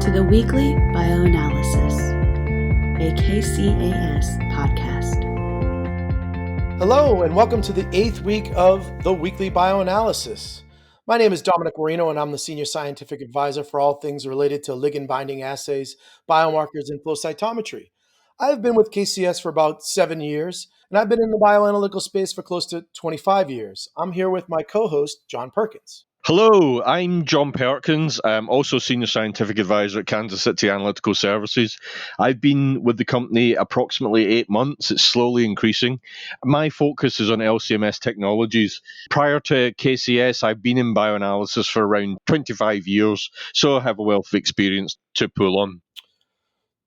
to the Weekly Bioanalysis, a KCAS podcast. Hello, and welcome to the 8th week of the Weekly Bioanalysis. My name is Dominic Marino, and I'm the Senior Scientific Advisor for all things related to Ligand Binding Assays, biomarkers, and flow cytometry. I've been with KCAS for about 7 years, and I've been in the bioanalytical space for close to 25 years. I'm here with my co-host, John Perkins. Hello, I'm John Perkins. I'm also Senior Scientific Advisor at Kansas City Analytical Services. I've been with the company approximately 8 months. It's slowly increasing. My focus is on LCMS technologies. Prior to KCS, I've been in bioanalysis for around 25 years, so I have a wealth of experience to pull on.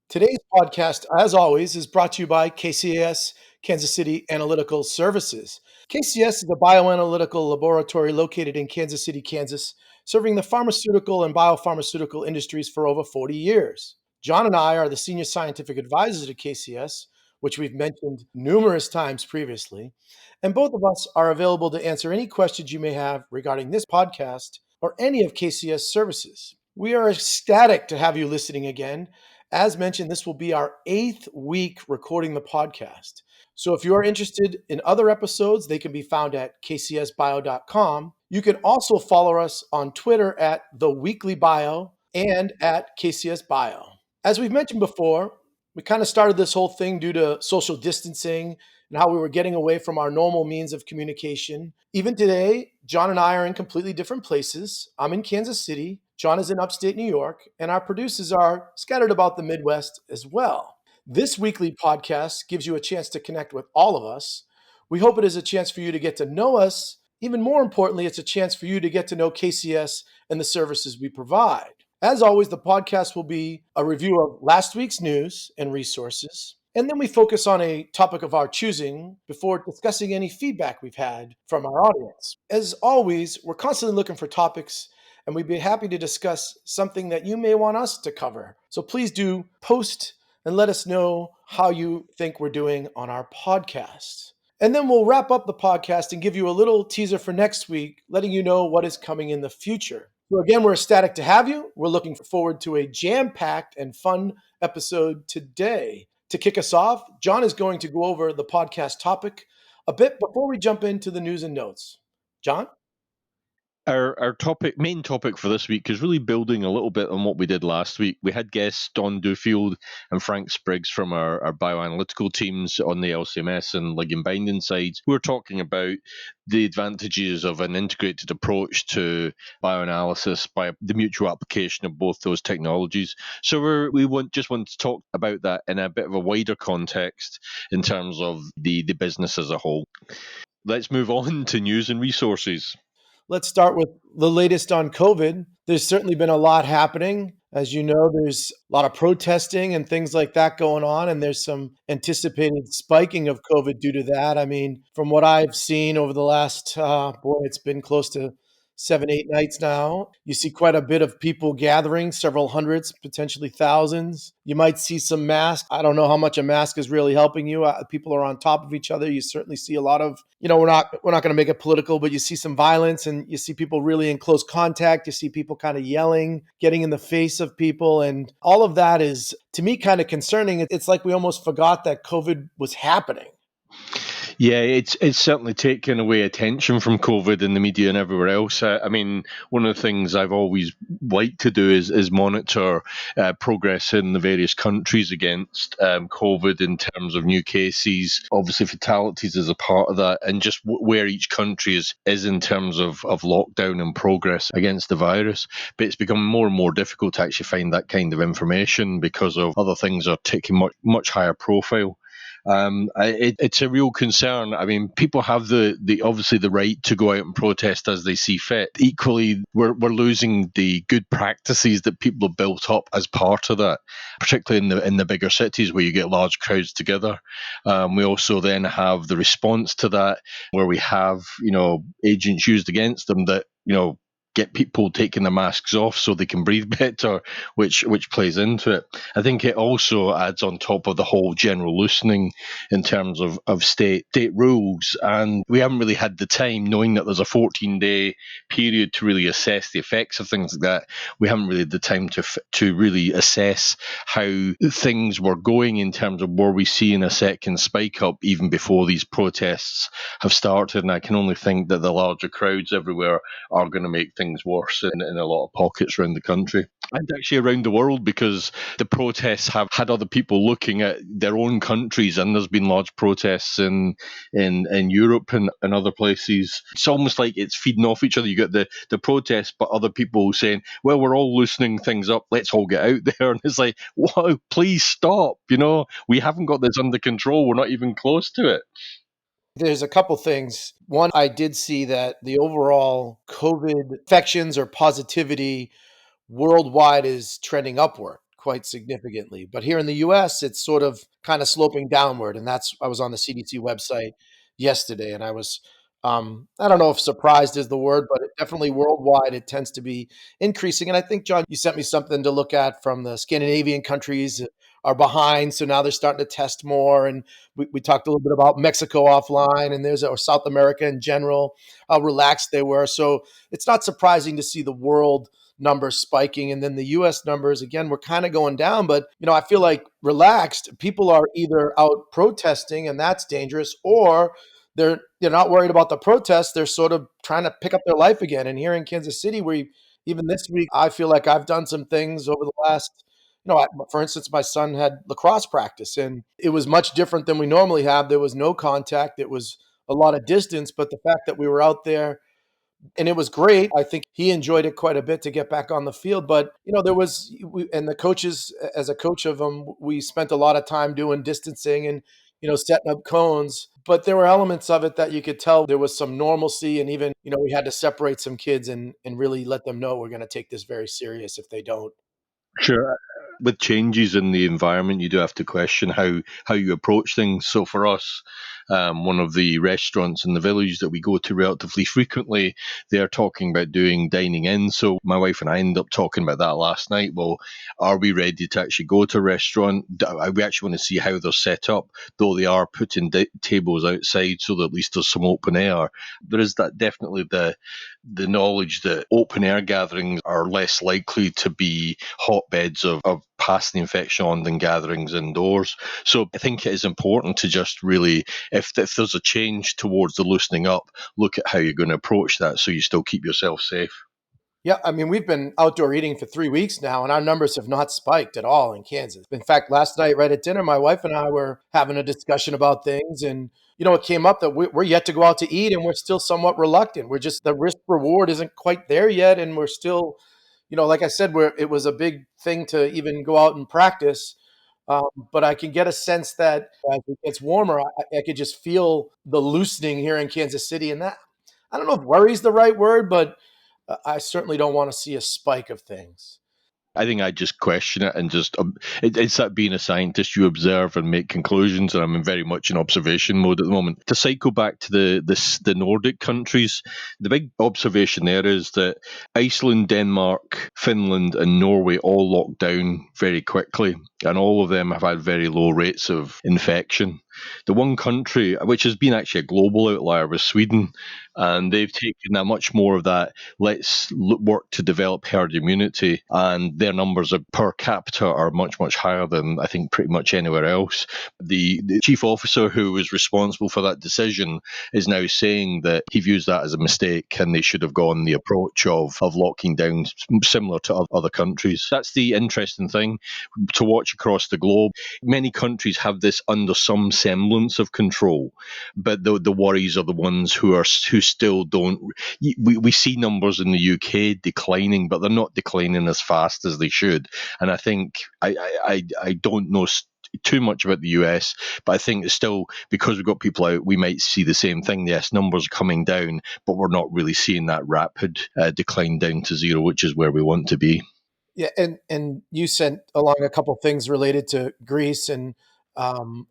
Today's podcast, as always, is brought to you by KCAS, Kansas City Analytical Services. KCAS is a bioanalytical laboratory located in Kansas City, Kansas, serving the pharmaceutical and biopharmaceutical industries for over 40 years. John and I are the senior scientific advisors to KCAS, which we've mentioned numerous times previously, and both of us are available to answer any questions you may have regarding this podcast or any of KCAS services. We are ecstatic to have you listening again. As mentioned, this will be our 8th week recording the podcast. So if you are interested in other episodes, they can be found at kcsbio.com. You can also follow us on Twitter at The Weekly Bio and at KCS Bio. As we've mentioned before, we kind of started this whole thing due to social distancing and how we were getting away from our normal means of communication. Even today, John and I are in completely different places. I'm in Kansas City. John is in upstate New York, and our producers are scattered about the Midwest as well. This weekly podcast gives you a chance to connect with all of us. We hope it is a chance for you to get to know us. Even more importantly, it's a chance for you to get to know KCS and the services we provide. As always, the podcast will be a review of last week's news and resources, and then we focus on a topic of our choosing before discussing any feedback we've had from our audience. As always, we're constantly looking for topics, and we'd be happy to discuss something that you may want us to cover. So please do post and let us know how you think we're doing on our podcast. And then we'll wrap up the podcast and give you a little teaser for next week, letting you know what is coming in the future. So again, we're ecstatic to have you. We're looking forward to a jam-packed and fun episode today. To kick us off, John is going to go over the podcast topic a bit before we jump into the news and notes. John? Our main topic for this week is really building a little bit on what we did last week. We had guests Don Duffield and Frank Spriggs from our bioanalytical teams on the LCMS and Ligand Binding sides, who were talking about the advantages of an integrated approach to bioanalysis by the mutual application of both those technologies. So we just want to talk about that in a bit of a wider context in terms of the business as a whole. Let's move on to news and resources. Let's start with the latest on COVID. There's certainly been a lot happening. As you know, there's a lot of protesting and things like that going on, and there's some anticipated spiking of COVID due to that. I mean, from what I've seen over the last, it's been close to 7-8 nights now. You see quite a bit of people gathering, several hundreds, potentially thousands. You might see some masks. I don't know how much a mask is really helping you. People are on top of each other. You certainly see a lot of, we're not going to make it political, but you see some violence and you see people really in close contact. You see people kind of yelling, getting in the face of people. And all of that is, to me, kind of concerning. It's like we almost forgot that COVID was happening. Yeah, it's certainly taken away attention from COVID in the media and everywhere else. I mean, one of the things I've always liked to do is monitor progress in the various countries against COVID in terms of new cases. Obviously, fatalities is a part of that, and just where each country is in terms of lockdown and progress against the virus. But it's become more and more difficult to actually find that kind of information because of other things are taking much higher profile. It's a real concern. I mean, people have the obviously the right to go out and protest as they see fit. Equally, we're losing the good practices that people have built up as part of that, particularly in the bigger cities where you get large crowds together. We also then have the response to that where we have agents used against them that get people taking their masks off so they can breathe better, which plays into it. I think it also adds on top of the whole general loosening in terms of state rules, and we haven't really had the time, knowing that there's a 14-day period to really assess the effects of things like that. We haven't really had the time to really assess how things were going in terms of were we seeing a second spike up even before these protests have started. And I can only think that the larger crowds everywhere are going to make things worse in a lot of pockets around the country and actually around the world, because the protests have had other people looking at their own countries, and there's been large protests in Europe and other places. It's almost like it's feeding off each other. You get the protests, but other people saying, well, we're all loosening things up, let's all get out there. And it's like, wow, please stop. We haven't got this under control. We're not even close to it. There's a couple things. One, I did see that the overall COVID infections or positivity worldwide is trending upward quite significantly. But here in the US, it's sort of kind of sloping downward. And I was on the CDC website yesterday, and I don't know if surprised is the word, but definitely worldwide, it tends to be increasing. And I think, John, you sent me something to look at from the Scandinavian countries that are behind. So now they're starting to test more. And we talked a little bit about Mexico offline, and or South America in general, how relaxed they were. So it's not surprising to see the world numbers spiking, and then the US numbers again we're kind of going down. But I feel like relaxed people are either out protesting, and that's dangerous, or they're not worried about the protests. They're sort of trying to pick up their life again. And here in Kansas City, even this week, I feel like I've done some things over the last, for instance, my son had lacrosse practice, and it was much different than we normally have. There was no contact, it was a lot of distance, but the fact that we were out there, and it was great. I think he enjoyed it quite a bit to get back on the field. But and the coaches, as a coach of them, we spent a lot of time doing distancing and setting up cones. But there were elements of it that you could tell there was some normalcy, and even we had to separate some kids and really let them know we're going to take this very serious if they don't. Sure. With changes in the environment, you do have to question how you approach things. So for us, one of the restaurants in the village that we go to relatively frequently, they're talking about doing dining in. So my wife and I ended up talking about that last night. Well, are we ready to actually go to a restaurant? We actually want to see how they're set up, though they are putting tables outside so that at least there's some open air. There is that definitely the knowledge that open air gatherings are less likely to be hotbeds of passing the infection on than gatherings indoors. So I think it is important to just really, if there's a change towards the loosening up, look at how you're going to approach that so you still keep yourself safe. Yeah, I mean, we've been outdoor eating for 3 weeks now, and our numbers have not spiked at all in Kansas. In fact, last night, right at dinner, my wife and I were having a discussion about things, and it came up that we're yet to go out to eat, and we're still somewhat reluctant. The risk reward isn't quite there yet, and we're still, like I said, it was a big thing to even go out and practice. But I can get a sense that as it gets warmer, I could just feel the loosening here in Kansas City, and that, I don't know if worry is the right word, but I certainly don't want to see a spike of things. I think I just question it and just it's that being a scientist, you observe and make conclusions, and I'm very much in observation mode at the moment. To cycle back to the Nordic countries, the big observation there is that Iceland, Denmark, Finland, and Norway all locked down very quickly, and all of them have had very low rates of infection. The one country which has been actually a global outlier was Sweden, and they've taken a much more of that let's work to develop herd immunity, and their numbers per capita are much, much higher than I think pretty much anywhere else. The chief officer who was responsible for that decision is now saying that he views that as a mistake and they should have gone the approach of locking down similar to other countries. That's the interesting thing to watch across the globe. Many countries have this under some semblance of control, but the worries are the ones who still don't. We see numbers in the UK declining, but they're not declining as fast as they should. And I think I don't know too much about the US, but I think it's still, because we've got people out, we might see the same thing. Yes, numbers are coming down, but we're not really seeing that rapid decline down to zero, which is where we want to be. Yeah, and you sent along a couple things related to Greece and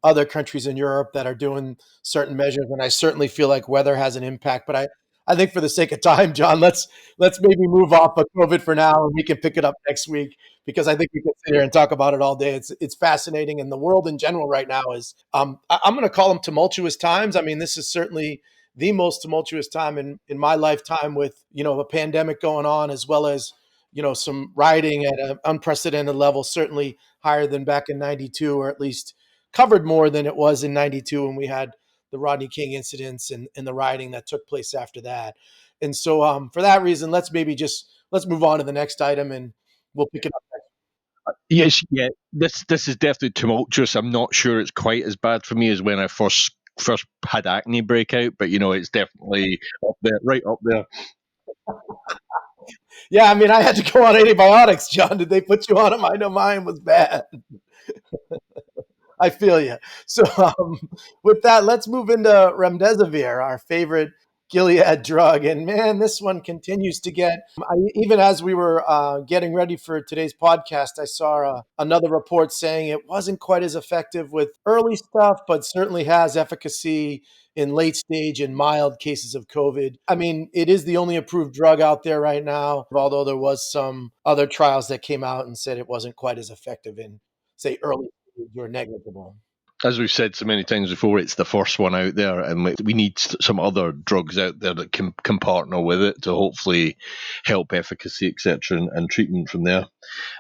other countries in Europe that are doing certain measures, and I certainly feel like weather has an impact. But I think for the sake of time, John, let's maybe move off of COVID for now, and we can pick it up next week because I think we can sit here and talk about it all day. It's fascinating, and the world in general right now is I'm going to call them tumultuous times. I mean, this is certainly the most tumultuous time in my lifetime, with a pandemic going on, as well as some rioting at an unprecedented level, certainly higher than back in '92, or at least covered more than it was in '92 when we had the Rodney King incidents and the rioting that took place after that. And so for that reason, let's move on to the next item, and we'll pick it up. Yes, yeah. This is definitely tumultuous. I'm not sure it's quite as bad for me as when I first had acne breakout, but it's definitely up there, right up there. Yeah, I mean, I had to go on antibiotics, John. Did they put you on them? I know mine was bad. I feel you. So with that, let's move into remdesivir, our favorite Gilead drug. And man, this one continues to even as we were getting ready for today's podcast, I saw another report saying it wasn't quite as effective with early stuff, but certainly has efficacy in late stage and mild cases of COVID. I mean, it is the only approved drug out there right now, although there was some other trials that came out and said it wasn't quite as effective in, say, early stage or negligible. As we've said so many times before, it's the first one out there, and we need some other drugs out there that can partner with it to hopefully help efficacy, etc., and treatment from there.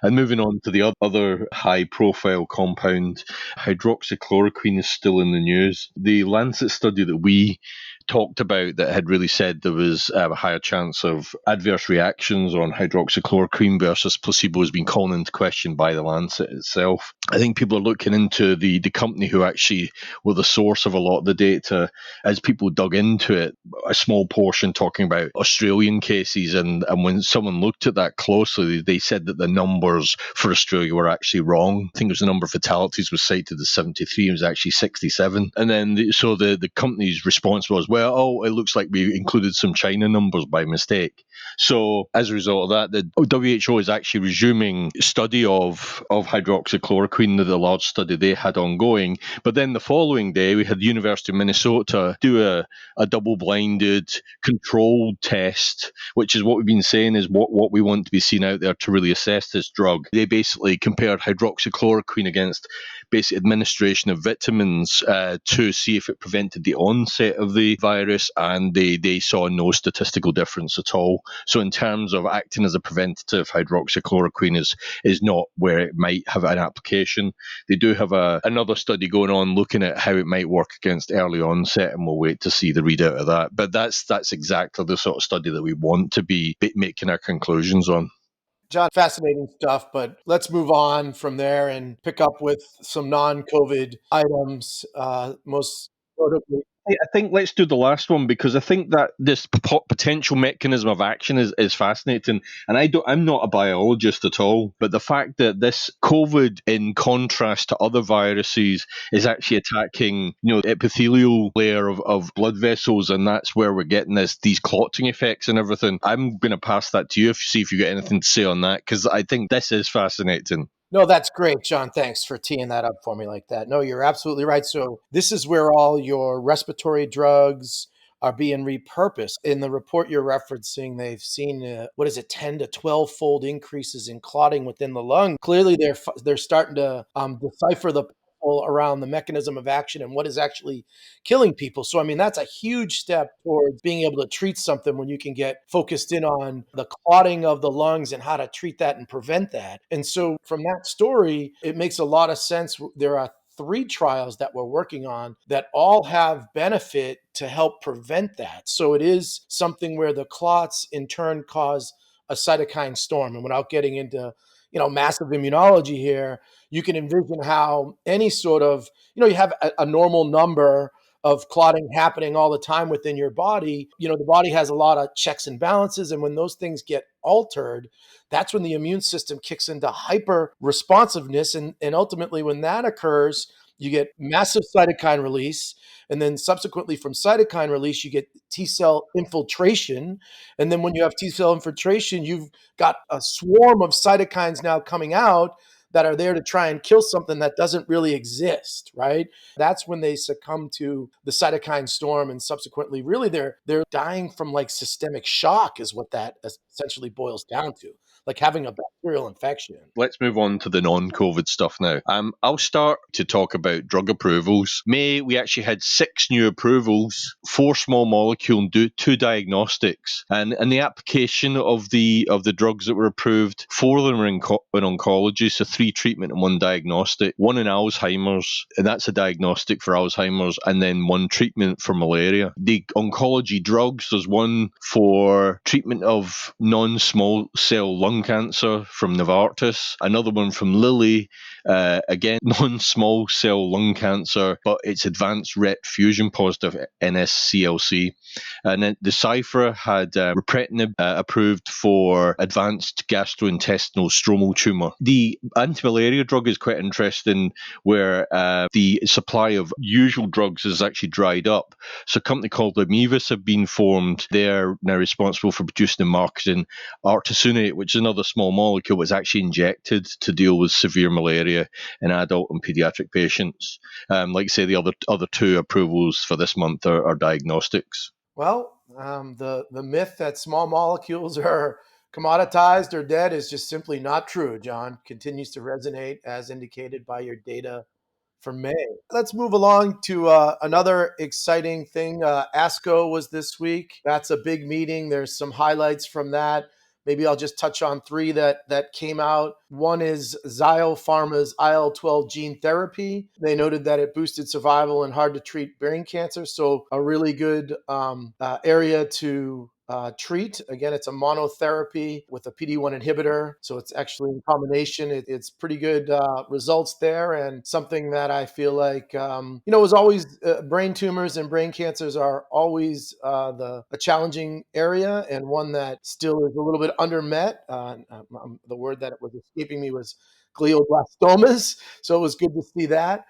And moving on to the other high-profile compound, hydroxychloroquine is still in the news. The Lancet study that we talked about that had really said there was a higher chance of adverse reactions on hydroxychloroquine versus placebo has been called into question by the Lancet itself. I think people are looking into the company who actually were the source of a lot of the data. As people dug into it, a small portion talking about Australian cases, and when someone looked at that closely, they said that the numbers for Australia were actually wrong. I think it was the number of fatalities was cited as 73, it was actually 67. And then so the company's response was, well, it looks like we included some China numbers by mistake. So as a result of that, the WHO is actually resuming study of hydroxychloroquine, the large study they had ongoing. But then the following day, we had the University of Minnesota do a double-blinded controlled test, which is what we've been saying is what we want to be seen out there to really assess this drug. They basically compared hydroxychloroquine against basic administration of vitamins to see if it prevented the onset of the virus, and they saw no statistical difference at all. So in terms of acting as a preventative, hydroxychloroquine is not where it might have an application. They do have another study going on looking at how it might work against early onset, and we'll wait to see the readout of that. But that's exactly the sort of study that we want to be making our conclusions on. John, fascinating stuff, but let's move on from there and pick up with some non-COVID items, most notably. I think let's do the last one, because I think that this potential mechanism of action is fascinating. And I'm not a biologist at all, but the fact that this COVID, in contrast to other viruses, is actually attacking, the epithelial layer of blood vessels, and that's where we're getting these clotting effects and everything. I'm going to pass that to you, see if you got anything to say on that, because I think this is fascinating. No, that's great, John. Thanks for teeing that up for me like that. No, you're absolutely right. So this is where all your respiratory drugs are being repurposed. In the report you're referencing, they've seen 10 to 12-fold increases in clotting within the lung. Clearly, they're starting to decipher the puzzle around the mechanism of action and what is actually killing people. So, I mean, that's a huge step towards being able to treat something when you can get focused in on the clotting of the lungs and how to treat that and prevent that. And so from that story, it makes a lot of sense. There are 3 trials that we're working on that all have benefit to help prevent that. So it is something where the clots in turn cause a cytokine storm. And without getting into massive immunology here, you can envision how any sort of, you have a normal number of clotting happening all the time within your body. The body has a lot of checks and balances. And when those things get altered, that's when the immune system kicks into hyper responsiveness. And ultimately, when that occurs, you get massive cytokine release. And then subsequently from cytokine release, you get T cell infiltration. And then when you have T cell infiltration, you've got a swarm of cytokines now coming out that are there to try and kill something that doesn't really exist, right? That's when they succumb to the cytokine storm, and subsequently, really, they're dying from like systemic shock, is what that essentially boils down to, like having a bacterial infection. Let's move on to the non-COVID stuff now. I'll start to talk about drug approvals. May we actually had 6 new approvals, 4 small molecule and 2 diagnostics, and the application of the drugs that were approved, 4 of them were in oncology, so 3 treatment and 1 diagnostic, 1 in Alzheimer's, and that's a diagnostic for Alzheimer's, and then 1 treatment for malaria. The oncology drugs, there's 1 for treatment of non-small cell lung cancer from Novartis, another one from Lilly, again, non-small cell lung cancer, but it's advanced RET fusion positive NSCLC. And then Decipher had ripretinib approved for advanced gastrointestinal stromal tumour. The anti-malaria drug is quite interesting, where the supply of usual drugs has actually dried up. So a company called Amevis have been formed. They're now responsible for producing and marketing artesunate, which is another small molecule that's actually injected to deal with severe malaria in adult and pediatric patients. Like I say, the other 2 approvals for this month are diagnostics. Well, the myth that small molecules are commoditized or dead is just simply not true, John. Continues to resonate as indicated by your data for May. Let's move along to another exciting thing. ASCO was this week. That's a big meeting. There's some highlights from that. Maybe I'll just touch on 3 that came out. One is Zio Pharma's IL-12 gene therapy. They noted that it boosted survival in hard-to-treat brain cancer, so a really good area to treat. Again, it's a monotherapy with a PD-1 inhibitor, so it's actually in combination. It's pretty good results there, and something that I feel like, was always brain tumors and brain cancers are always a challenging area, and one that still is a little bit undermet. The word that was escaping me was glioblastomas, so it was good to see that.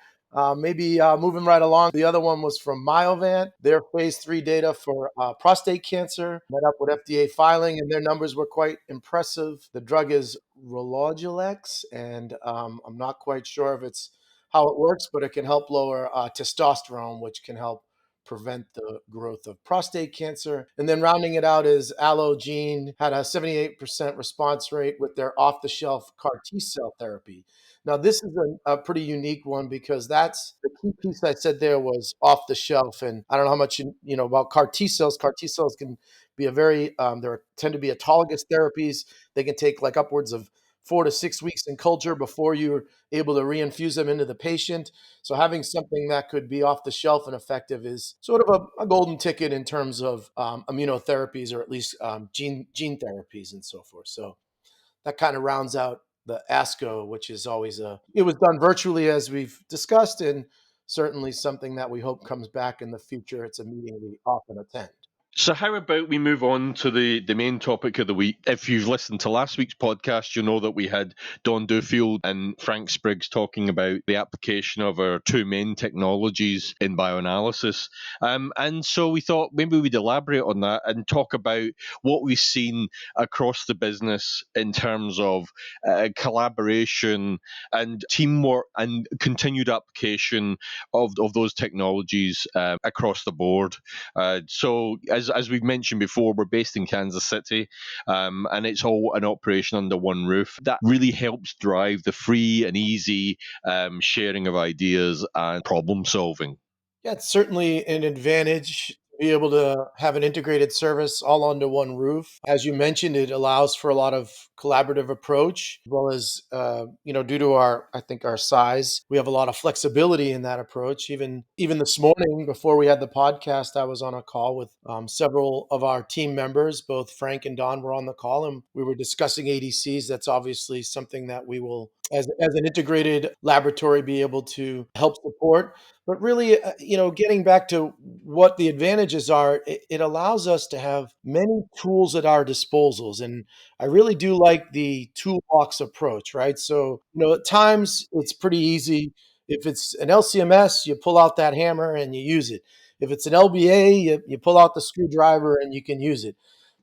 Maybe moving right along, the other one was from Myovant. Their phase 3 data for prostate cancer met up with FDA filing, and their numbers were quite impressive. The drug is Relogelex, and I'm not quite sure if it's how it works, but it can help lower testosterone, which can help prevent the growth of prostate cancer. And then rounding it out is Allogene, had a 78% response rate with their off-the-shelf CAR T-cell therapy. Now, this is a pretty unique one, because that's the key piece I said there was off the shelf. And I don't know how much you know about CAR T cells. CAR T cells can be tend to be autologous therapies. They can take like upwards of 4 to 6 weeks in culture before you're able to reinfuse them into the patient. So having something that could be off the shelf and effective is sort of a golden ticket in terms of immunotherapies, or at least gene therapies and so forth. So that kind of rounds out the ASCO, which is always it was done virtually, as we've discussed, and certainly something that we hope comes back in the future. It's a meeting we often attend. So how about we move on to the main topic of the week? If you've listened to last week's podcast, you'll know that we had Don Duffield and Frank Spriggs talking about the application of our 2 main technologies in bioanalysis. And so we thought maybe we'd elaborate on that and talk about what we've seen across the business in terms of collaboration and teamwork and continued application of those technologies across the board. So as we've mentioned before, we're based in Kansas City, and it's all an operation under one roof. That really helps drive the free and easy sharing of ideas and problem solving. Yeah, it's certainly an advantage to be able to have an integrated service all under one roof. As you mentioned, it allows for a lot of collaborative approach, as well as, due to our size, we have a lot of flexibility in that approach. Even this morning, before we had the podcast, I was on a call with several of our team members. Both Frank and Don were on the call, and we were discussing ADCs. That's obviously something that we will, as an integrated laboratory, be able to help support. But really, getting back to what the advantages are, it allows us to have many tools at our disposals. And I really do like the toolbox approach, right? So, at times it's pretty easy. If it's an LCMS, you pull out that hammer and you use it. If it's an LBA, you pull out the screwdriver and you can use it.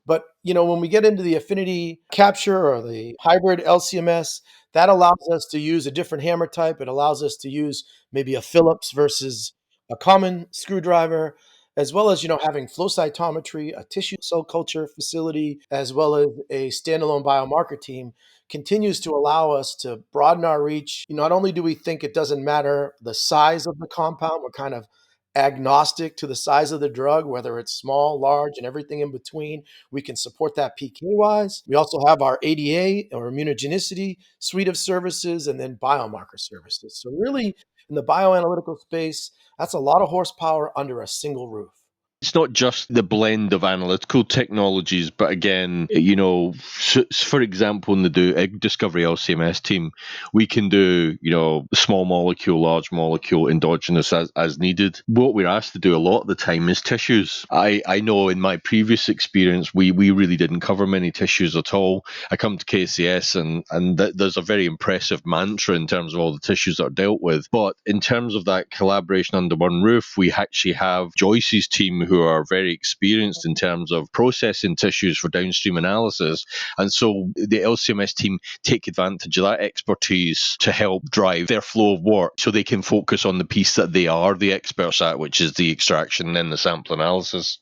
But, when we get into the affinity capture or the hybrid LCMS, that allows us to use a different hammer type. It allows us to use maybe a Phillips versus a common screwdriver, as well as, having flow cytometry, a tissue cell culture facility, as well as a standalone biomarker team continues to allow us to broaden our reach. Not only do we think it doesn't matter the size of the compound, we're kind of agnostic to the size of the drug, whether it's small, large, and everything in between. We can support that PK wise. We also have our ADA or immunogenicity suite of services and then biomarker services. So, really, in the bioanalytical space, that's a lot of horsepower under a single roof. It's not just the blend of analytical technologies, but again, for example, in the discovery LCMS team, we can do, small molecule, large molecule, endogenous as needed. What we're asked to do a lot of the time is tissues. I know in my previous experience, we really didn't cover many tissues at all. I come to KCS and there's a very impressive mantra in terms of all the tissues that are dealt with. But in terms of that collaboration under one roof, we actually have Joyce's team who are very experienced in terms of processing tissues for downstream analysis. And so the LCMS team take advantage of that expertise to help drive their flow of work so they can focus on the piece that they are the experts at, which is the extraction and then the sample analysis.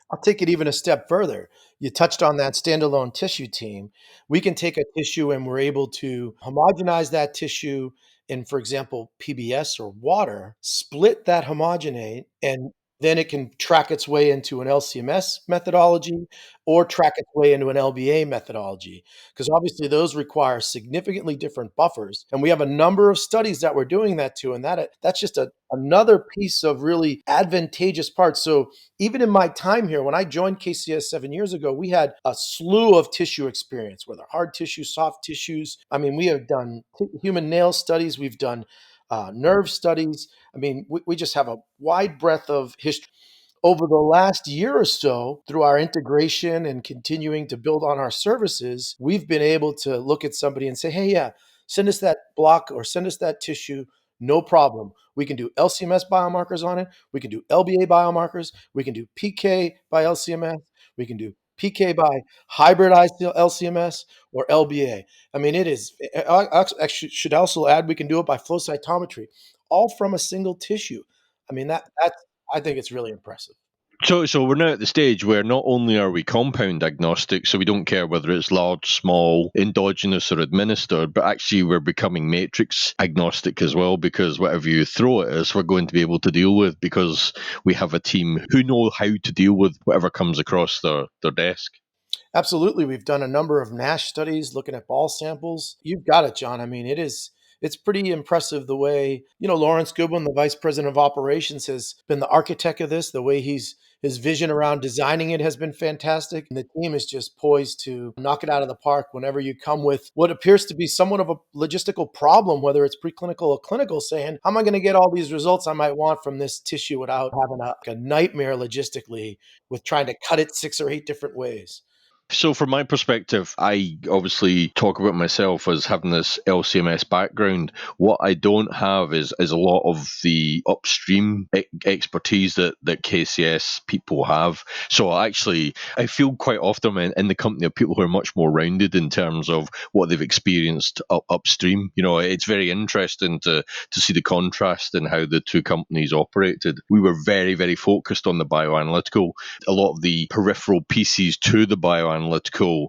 I'll take it even a step further. You touched on that standalone tissue team. We can take a tissue and we're able to homogenize that tissue in, for example, PBS or water, split that homogenate, and then it can track its way into an LCMS methodology or track its way into an LBA methodology. Because obviously those require significantly different buffers. And we have a number of studies that we're doing that to, and that's just another piece of really advantageous parts. So even in my time here, when I joined KCS 7 years ago, we had a slew of tissue experience, whether hard tissue, soft tissues. I mean, we have done human nail studies, we've done nerve studies. I mean, we just have a wide breadth of history. Over the last year or so, through our integration and continuing to build on our services, we've been able to look at somebody and say, hey, yeah, send us that block or send us that tissue. No problem. We can do LCMS biomarkers on it. We can do LBA biomarkers. We can do PK by LCMS. We can do PK by hybridized LCMS or LBA. I mean, it is, I actually should also add, we can do it by flow cytometry, all from a single tissue. I mean, I think it's really impressive. So we're now at the stage where not only are we compound agnostic, so we don't care whether it's large, small, endogenous or administered, but actually we're becoming matrix agnostic as well, because whatever you throw at us, we're going to be able to deal with because we have a team who know how to deal with whatever comes across their desk. Absolutely. We've done a number of NASH studies looking at ball samples. You've got it, John. I mean, it's pretty impressive the way, Lawrence Goodwin, the vice president of operations, has been the architect of this. The way his vision around designing it has been fantastic. And the team is just poised to knock it out of the park whenever you come with what appears to be somewhat of a logistical problem, whether it's preclinical or clinical, saying, how am I going to get all these results I might want from this tissue without having a nightmare logistically with trying to cut it 6 or 8 different ways? So, from my perspective, I obviously talk about myself as having this LCMS background. What I don't have is a lot of the upstream expertise that KCS people have. So, I feel quite often in the company of people who are much more rounded in terms of what they've experienced upstream. It's very interesting to see the contrast in how the two companies operated. We were very, very focused on the bioanalytical. A lot of the peripheral pieces to the bioanalytical,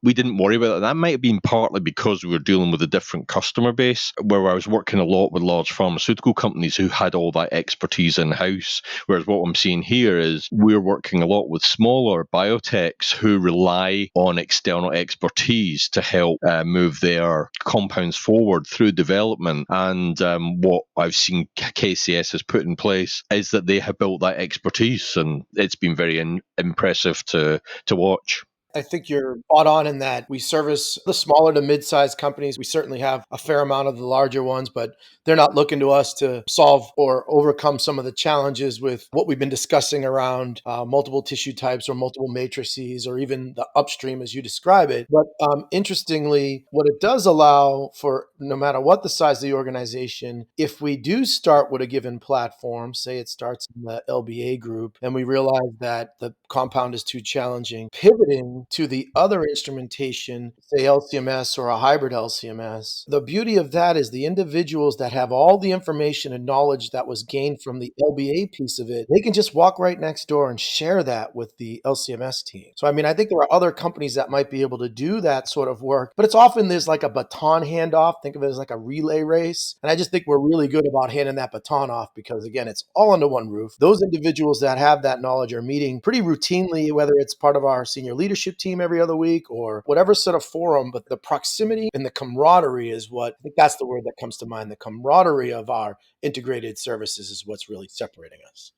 we didn't worry about it. That might have been partly because we were dealing with a different customer base, where I was working a lot with large pharmaceutical companies who had all that expertise in-house. Whereas what I'm seeing here is we're working a lot with smaller biotechs who rely on external expertise to help move their compounds forward through development. And what I've seen KCS has put in place is that they have built that expertise, and it's been very impressive to watch. I think you're spot on in that we service the smaller to mid-sized companies. We certainly have a fair amount of the larger ones, but they're not looking to us to solve or overcome some of the challenges with what we've been discussing around multiple tissue types or multiple matrices or even the upstream as you describe it. But interestingly, what it does allow for, no matter what the size of the organization, if we do start with a given platform, say it starts in the LBA group, and we realize that the compound is too challenging, pivoting to the other instrumentation, say LCMS or a hybrid LCMS. The beauty of that is the individuals that have all the information and knowledge that was gained from the LBA piece of it, they can just walk right next door and share that with the LCMS team. So, I mean, I think there are other companies that might be able to do that sort of work, but it's often there's like a baton handoff. Think of it as like a relay race. And I just think we're really good about handing that baton off because, again, it's all under one roof. Those individuals that have that knowledge are meeting pretty routinely, whether it's part of our senior leadership team every other week or whatever sort of forum. But the proximity and the camaraderie is what I think that's the word that comes to mind. The camaraderie of our integrated services is what's really separating us.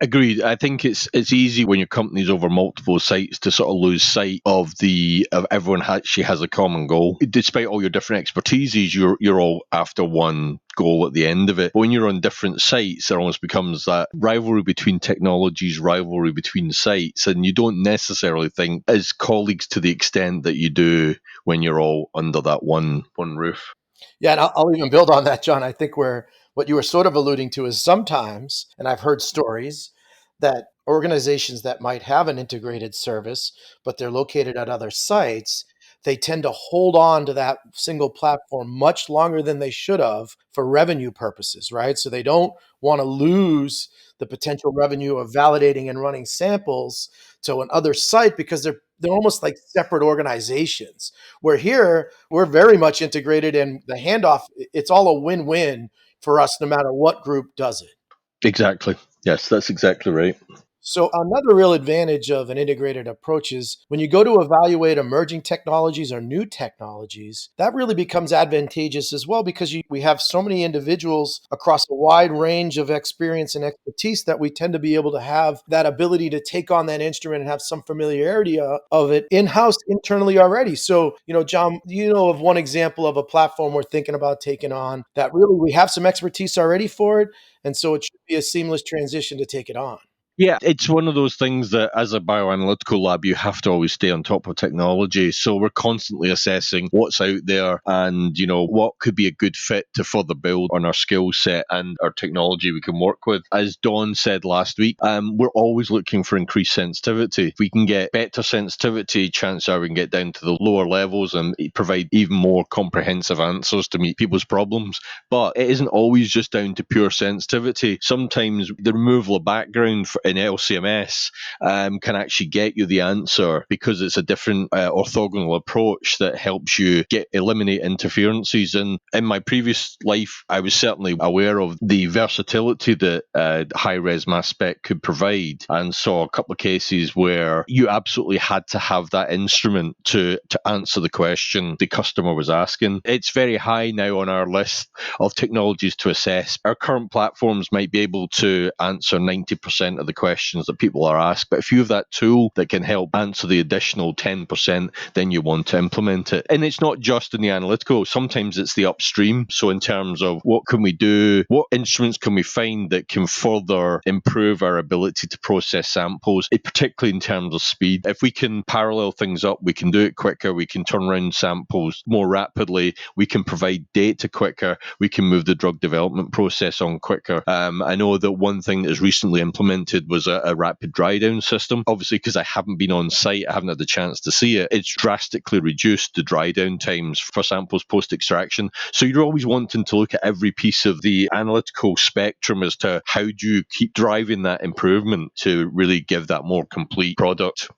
Agreed. I think it's easy when your company's over multiple sites to sort of lose sight of everyone actually has a common goal. Despite all your different expertises, you're all after one goal at the end of it. But when you're on different sites, there almost becomes that rivalry between technologies, rivalry between sites, and you don't necessarily think as colleagues to the extent that you do when you're all under that one roof. Yeah, and I'll even build on that, John. I think what you were sort of alluding to is sometimes, and I've heard stories that organizations that might have an integrated service, but they're located at other sites, they tend to hold on to that single platform much longer than they should have for revenue purposes, right? So they don't want to lose the potential revenue of validating and running samples to another site because they're almost like separate organizations. Where here, we're very much integrated and the handoff, it's all a win-win for us no matter what group does it. Exactly. Yes, that's exactly right. So another real advantage of an integrated approach is when you go to evaluate emerging technologies or new technologies, that really becomes advantageous as well because we have so many individuals across a wide range of experience and expertise that we tend to be able to have that ability to take on that instrument and have some familiarity of it in-house internally already. So, John, of one example of a platform we're thinking about taking on that really we have some expertise already for it. And so it should be a seamless transition to take it on. Yeah, it's one of those things that as a bioanalytical lab, you have to always stay on top of technology. So we're constantly assessing what's out there and, what could be a good fit to further build on our skill set and our technology we can work with. As Dawn said last week, we're always looking for increased sensitivity. If we can get better sensitivity, chances are we can get down to the lower levels and provide even more comprehensive answers to meet people's problems. But it isn't always just down to pure sensitivity. Sometimes the removal of background in LCMS can actually get you the answer because it's a different orthogonal approach that helps you eliminate interferences. And in my previous life, I was certainly aware of the versatility that high-res mass spec could provide, and saw a couple of cases where you absolutely had to have that instrument to answer the question the customer was asking. It's very high now on our list of technologies to assess. Our current platforms might be able to answer 90% of the questions that people are asked, but if you have that tool that can help answer the additional 10%, then you want to implement it. And it's not just in the analytical, sometimes it's the upstream. So in terms of what can we do, what instruments can we find that can further improve our ability to process samples, particularly in terms of speed. If we can parallel things up, we can do it quicker, we can turn around samples more rapidly, we can provide data quicker, we can move the drug development process on quicker. I know that one thing that is recently implemented was a rapid dry down system. Obviously, because I haven't been on site, I haven't had the chance to see it, it's drastically reduced the dry down times for samples post extraction. So you're always wanting to look at every piece of the analytical spectrum as to how do you keep driving that improvement to really give that more complete product.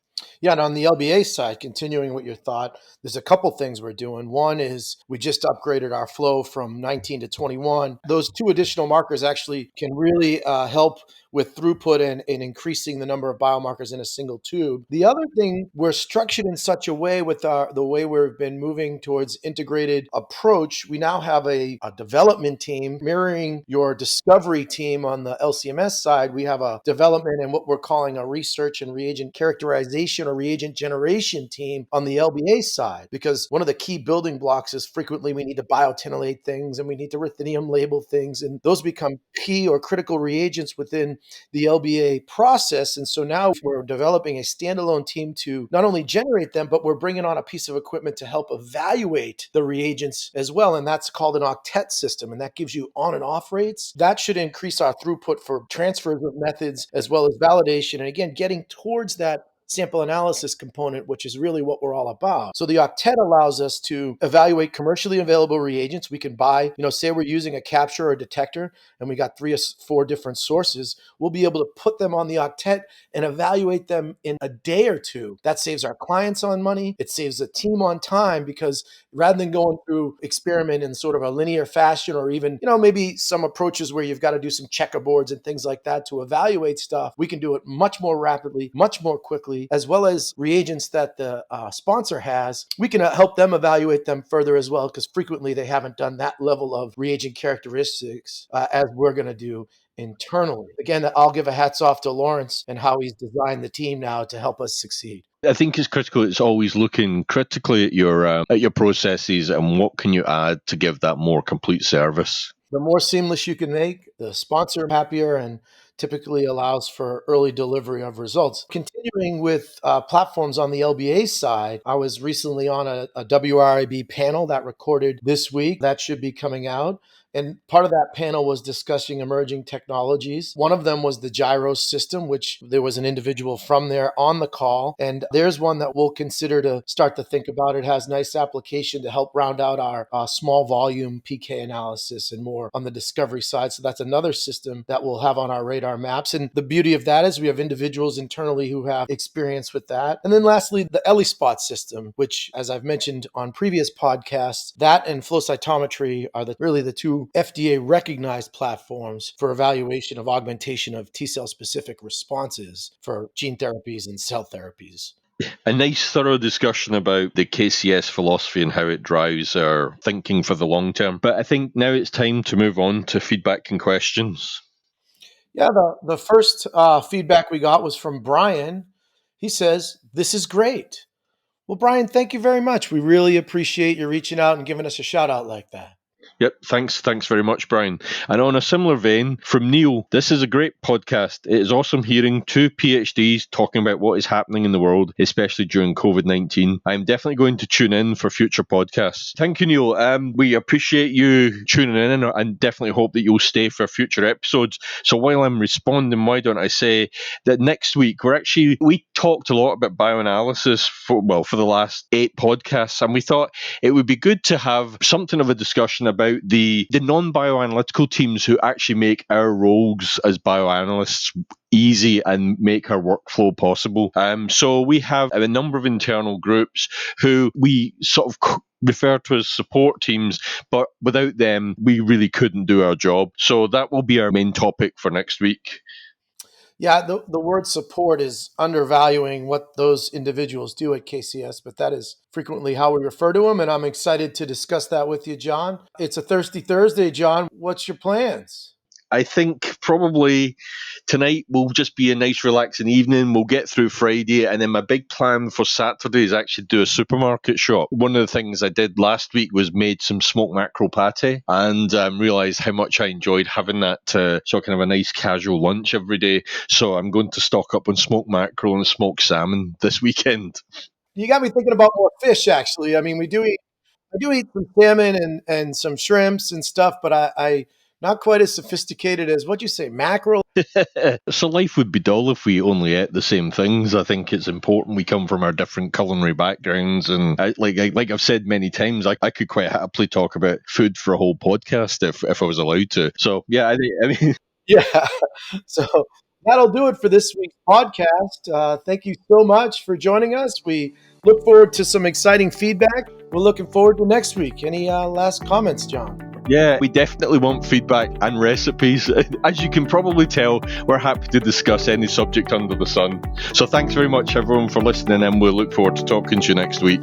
Yeah, and on the LBA side, continuing with your thought, there's a couple things we're doing. One is we just upgraded our flow from 19 to 21. Those two additional markers actually can really help with throughput and increasing the number of biomarkers in a single tube. The other thing, we're structured in such a way with the way we've been moving towards integrated approach. We now have a development team mirroring your discovery team on the LCMS side. We have a development and what we're calling a research and reagent characterization or reagent generation team on the LBA side, because one of the key building blocks is frequently we need to biotinylate things and we need to ruthenium label things, and those become key or critical reagents within the LBA process. And so now we're developing a standalone team to not only generate them, but we're bringing on a piece of equipment to help evaluate the reagents as well. And that's called an octet system. And that gives you on and off rates. That should increase our throughput for transfers of methods as well as validation. And again, getting towards that sample analysis component, which is really what we're all about. So the octet allows us to evaluate commercially available reagents. We can buy, say we're using a capture or a detector, and we got 3 or 4 different sources. We'll be able to put them on the octet and evaluate them in a day or two. That saves our clients on money. It saves the team on time, because rather than going through experiment in sort of a linear fashion, or even, maybe some approaches where you've got to do some checkerboards and things like that to evaluate stuff, we can do it much more rapidly, much more quickly, as well as reagents that the sponsor has. We can help them evaluate them further as well, because frequently they haven't done that level of reagent characteristics as we're going to do internally. Again, I'll give a hats off to Lawrence and how he's designed the team now to help us succeed. I think it's critical. It's always looking critically at your processes and what can you add to give that more complete service. The more seamless you can make, the sponsor happier, and typically allows for early delivery of results. Continuing with platforms on the LBA side, I was recently on a WRIB panel that recorded this week. That should be coming out. And part of that panel was discussing emerging technologies. One of them was the gyro system, which there was an individual from there on the call. And there's one that we'll consider to start to think about. It has nice application to help round out our small volume PK analysis and more on the discovery side. So that's another system that we'll have on our radar maps. And the beauty of that is we have individuals internally who have experience with that. And then lastly, the ELISpot system, which, as I've mentioned on previous podcasts, that and flow cytometry are really the 2 FDA recognized platforms for evaluation of augmentation of T-cell specific responses for gene therapies and cell therapies. A nice thorough discussion about the KCAS philosophy and how it drives our thinking for the long term. But I think now it's time to move on to feedback and questions. Yeah, the first feedback we got was from Brian. He says, "This is great." Well, Brian, thank you very much. We really appreciate you reaching out and giving us a shout out like that. Yep, thanks very much, Brian. And on a similar vein, from Neil, this is a great podcast. It is awesome hearing 2 PhDs talking about what is happening in the world, especially during COVID-19. I'm definitely going to tune in for future podcasts. Thank you, Neil. We appreciate you tuning in and definitely hope that you'll stay for future episodes. So while I'm responding, why don't I say that next week, we talked a lot about bioanalysis for the last 8 podcasts, and we thought it would be good to have something of a discussion about the non-bioanalytical teams who actually make our roles as bioanalysts easy and make our workflow possible. So we have a number of internal groups who we sort of refer to as support teams, but without them, we really couldn't do our job. So that will be our main topic for next week. Yeah, the word support is undervaluing what those individuals do at KCAS, but that is frequently how we refer to them, and I'm excited to discuss that with you, John. It's a Thirsty Thursday, John. What's your plans? I think probably tonight will just be a nice relaxing evening. We'll get through Friday, and then my big plan for Saturday is actually do a supermarket shop. One of the things I did last week was made some smoked mackerel pate, and realised how much I enjoyed having that so kind of a nice casual lunch every day. So I'm going to stock up on smoked mackerel and smoked salmon this weekend. You got me thinking about more fish, actually. I mean, I do eat some salmon and some shrimps and stuff, but I not quite as sophisticated as, what'd you say, mackerel? So life would be dull if we only ate the same things. I think it's important we come from our different culinary backgrounds. And like I've said many times, I could quite happily talk about food for a whole podcast if I was allowed to. So, yeah, I mean... Yeah. So that'll do it for this week's podcast. Thank you so much for joining us. We look forward to some exciting feedback. We're looking forward to next week. Any last comments, John? Yeah, we definitely want feedback and recipes. As you can probably tell, we're happy to discuss any subject under the sun. So thanks very much, everyone, for listening, and we'll look forward to talking to you next week.